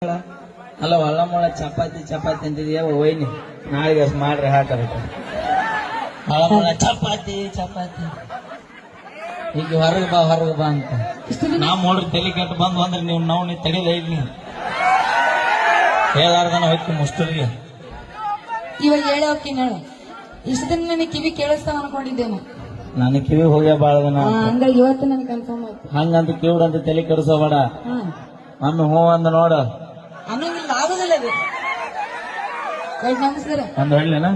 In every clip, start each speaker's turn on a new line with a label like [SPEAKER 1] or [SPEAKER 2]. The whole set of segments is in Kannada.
[SPEAKER 1] ಅಲ್ಲ ಒಳ್ಳ ಮೊಳ ಚಪಾತಿ ಅಂತಿದ್ಯಾ ಒಯ್ನಿ ನಾಳೆಗೆ ಅಷ್ಟು ಮಾಡ್ರಿ ಹಾಕಬೇಕು ಒಳ್ಳ ಮೊಳ ಚಪಾತಿ ಈಗ ಹೊರಗೆ ಬಾ ಅಂತ ನಾವ್ ನೋಡ್ರಿ ತಲೆ ಕೆಟ್ಟು ಬಂದು ಅಂದ್ರೆ ನೀವು ನಾವು ತಡಿದ ಇಲ್ಲಿ ಹೇಳಾರ್ದನ ಹೋಯ್ತು ಮುಷ್ಟರಿಗೆ
[SPEAKER 2] ಇವಾಗ ಹೇಳಿ ಹೋಗ್ತೀನಿ ಹೇಳು. ಇಷ್ಟ ದಿನ ನನಗೆ ಕಿವಿ ಕೇಳಿಸ್ತಾವ ಅನ್ಕೊಂಡಿದ್ದೇನೆ.
[SPEAKER 1] ನನ್ನ ಕಿವಿ ಹೋಗ್ಯ ಬಾಳದನ
[SPEAKER 2] ಹಂಗಾಗಿ ಇವತ್ತು ನನ್ ಕನ್ಫರ್ಮ್ ಆಯ್ತು.
[SPEAKER 1] ಹಂಗಂತ ಕಿವಿಡಂತ ತಲೆ ಕೆಡಿಸೋಬೇಡ. ಒಮ್ಮೆ ಹೂ ಅಂದ ನೋಡ
[SPEAKER 2] ಅನ್ನಂಗಿಲ್ಲ ಆಗುದಿಲ್ಲ ಅದು. ನಮಸ್ಕಾರ
[SPEAKER 1] ಒಂದು ಹೇಳಲೇನ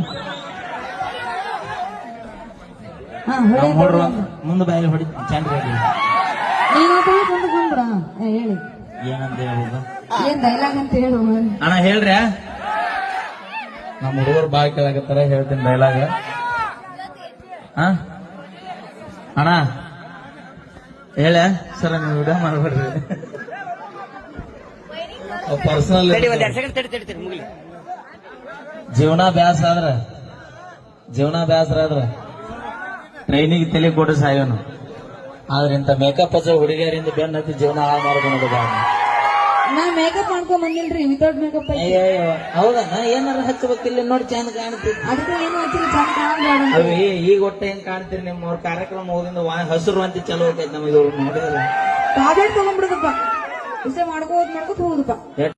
[SPEAKER 1] ನೋಡ್ರು ಮುಂದೆ ಬಾಯಲ್ಲಿ ಹೊಡಿ ಚಂದ
[SPEAKER 2] ಬಂದ್ರ ಹೇಳಿ
[SPEAKER 1] ಏನಂತ ಹೇಳ್ಬೋದು
[SPEAKER 2] ಏನ್ ಡೈಲಾಗ್ ಅಂತ ಹೇಳು
[SPEAKER 1] ಅಣ್ಣ ಹೇಳ್ರಿ ನಮ್ಮ ಹುಡುಗರು ಬಾಳ್ ಕೇಳಾಕತ್ತಾರ ಹೇಳ್ತೀನಿ ಡೈಲಾಗ್ ಅಣ್ಣ ಹೇಳ ಸರ ನೀವು ವಿಡಿಯೋ ಮಾಡ್ಬೇಡ್ರಿ ಪರ್ಸನಲ್ ಜೀವನ ಬ್ಯಾಸರ ಆದ್ರ ಟ್ರೈನಿಗೆ ತಲೆ ಕೊಟ್ಟು ಸಾಯೋನು ಆದ್ರೆ ಇಂತ ಮೇಕಪ್ ಹಚ್ಚೋ ಹುಡುಗಿಯರಿಂದ ಬೆನ್ನ ಹತ್ತಿ ಜೀವನ ಹಾಳು ಮಾಡ್ಕೊಂಡು
[SPEAKER 2] ನಾ ಮೇಕಪ್ ಮಾಡ್ಕೊಂಡ್ ಬಂದಿಲ್ರಿ ವಿತೌಟ್ ಮೇಕಪ್.
[SPEAKER 1] ಹೌದಾ ಏನಾರ ಹಚ್ಚಬೇಕಿಲ್ಲ ನೋಡಿ ಚಂದ ಕಾಣ್ತೀರಿ
[SPEAKER 2] ಅದಕ್ಕೆ ಏನು ಹಚ್ಚಿರಿ
[SPEAKER 1] ಈಗ ಒಟ್ಟೆ ಹೆಂಗ್ ಕಾಣ್ತೀರಿ ನಿಮ್ಮವ್ರ ಕಾರ್ಯಕ್ರಮ ಹೋಗಿಂದ ಹಸಿರು ಅಂತ ಚಲೋ ಹೋಗೈತೆ ನಮಗೆ ನೋಡಿದ್ರೆ
[SPEAKER 2] ಟ್ಯಾಬ್ಲೆಟ್ ತಗೊಂಡ್ಬಿಡುದಪ್ಪ ಇಷ್ಟೇ ಮಾಡ್ಕೋದ್ ಹೋಗುದಪ್ಪ.